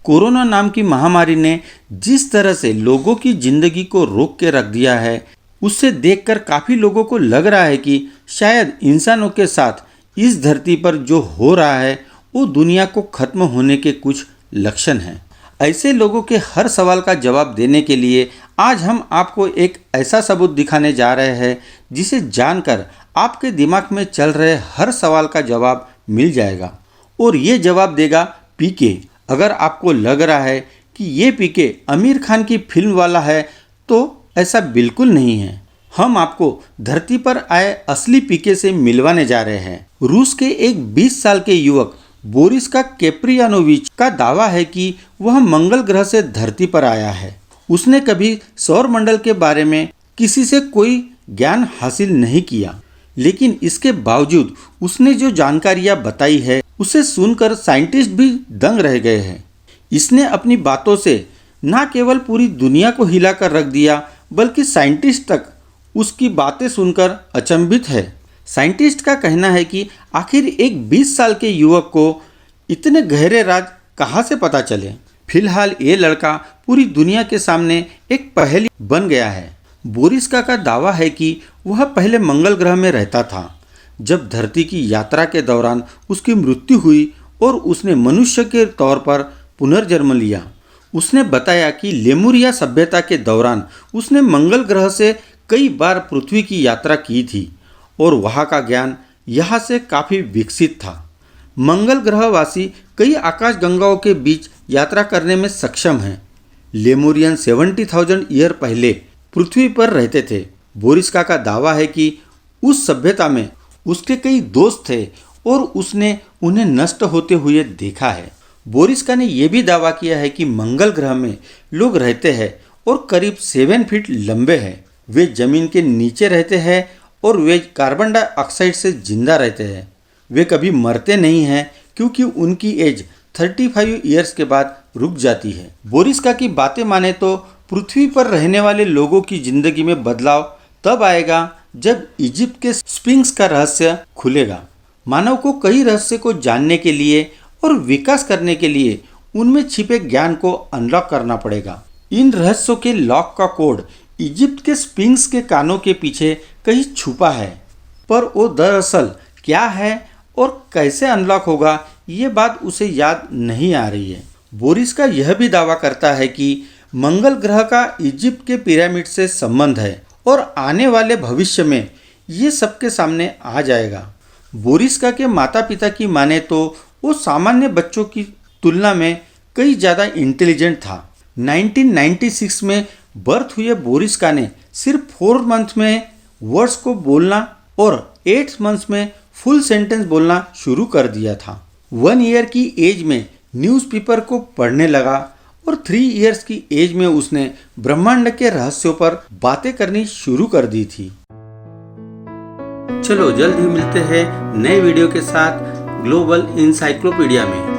Corona नाम की महामारी ने जिस तरह से लोगों की जिंदगी को रोक के रख दिया है, उससे देखकर काफ़ी लोगों को लग रहा है कि शायद इंसानों के साथ इस धरती पर जो हो रहा है वो दुनिया को खत्म होने के कुछ लक्षण हैं। ऐसे लोगों के हर सवाल का जवाब देने के लिए आज हम आपको एक ऐसा सबूत दिखाने जा रहे हैं जिसे जानकर आपके दिमाग में चल रहे हर सवाल का जवाब मिल जाएगा। और ये जवाब देगा पीके। अगर आपको लग रहा है कि ये पीके आमिर खान की फिल्म वाला है तो ऐसा बिल्कुल नहीं है। हम आपको धरती पर आए असली पीके से मिलवाने जा रहे हैं। रूस के एक 20 साल के युवक बोरिस केप्रियानोविच का दावा है कि वह मंगल ग्रह से धरती पर आया है। उसने कभी सौर मंडल के बारे में किसी से कोई ज्ञान हासिल नहीं किया, लेकिन इसके बावजूद उसने जो जानकारियां बताई है उसे सुनकर साइंटिस्ट भी दंग रह गए हैं। इसने अपनी बातों से न केवल पूरी दुनिया को हिलाकर रख दिया बल्कि साइंटिस्ट तक उसकी बातें सुनकर अचंभित है। साइंटिस्ट का कहना है कि आखिर एक 20 साल के युवक को इतने गहरे राज कहाँ से पता चले। फिलहाल ये लड़का पूरी दुनिया के सामने एक पहेली बन गया है। बोरिस का दावा है कि वह पहले मंगल ग्रह में रहता था। जब धरती की यात्रा के दौरान उसकी मृत्यु हुई और उसने मनुष्य के तौर पर पुनर्जन्म लिया। उसने बताया कि लेमुरिया सभ्यता के दौरान उसने मंगल ग्रह से कई बार पृथ्वी की यात्रा की थी और वहाँ का ज्ञान यहाँ से काफ़ी विकसित था। मंगल ग्रहवासी कई आकाशगंगाओं के बीच यात्रा करने में सक्षम हैं। लेमुरियन 70,000 ईयर पहले पृथ्वी पर रहते थे। बोरिस का दावा है कि उस सभ्यता में उसके कई दोस्त थे और उसने उन्हें नष्ट होते हुए देखा है। बोरिस ने यह भी दावा किया है कि मंगल ग्रह में लोग रहते हैं और करीब 7 फीट लंबे हैं। वे जमीन के नीचे रहते हैं और वे कार्बन डाइऑक्साइड से जिंदा रहते हैं। वे कभी मरते नहीं हैं क्योंकि उनकी एज 35 ईयर्स के बाद रुक जाती है। बोरिस की बातें माने तो पृथ्वी पर रहने वाले लोगों की जिंदगी में बदलाव तब आएगा जब इजिप्ट के स्फिंक्स का रहस्य खुलेगा। मानव को कई रहस्य को जानने के लिए और विकास करने के लिए उनमें छिपे ज्ञान को अनलॉक करना पड़ेगा। इन रहस्यों के लॉक का कोड इजिप्ट के स्फिंक्स के कानों के पीछे कहीं छुपा है, पर वो दरअसल क्या है और कैसे अनलॉक होगा ये बात उसे याद नहीं आ रही है। बोरिस यह भी दावा करता है कि मंगल ग्रह का इजिप्ट के पिरामिड से संबंध है और आने वाले भविष्य में ये सबके सामने आ जाएगा। बोरिस के माता पिता की माने तो वो सामान्य बच्चों की तुलना में कई ज़्यादा इंटेलिजेंट था। 1996 में बर्थ हुए बोरिस ने सिर्फ 4 मंथ में वर्ड्स को बोलना और 8 मंथ्स में फुल सेंटेंस बोलना शुरू कर दिया था। 1 ईयर की एज में न्यूज़पेपर को पढ़ने लगा और 3 इयर्स की एज में उसने ब्रह्मांड के रहस्यों पर बातें करनी शुरू कर दी थी। चलो जल्द ही मिलते हैं नए वीडियो के साथ ग्लोबल इंसाइक्लोपीडिया में।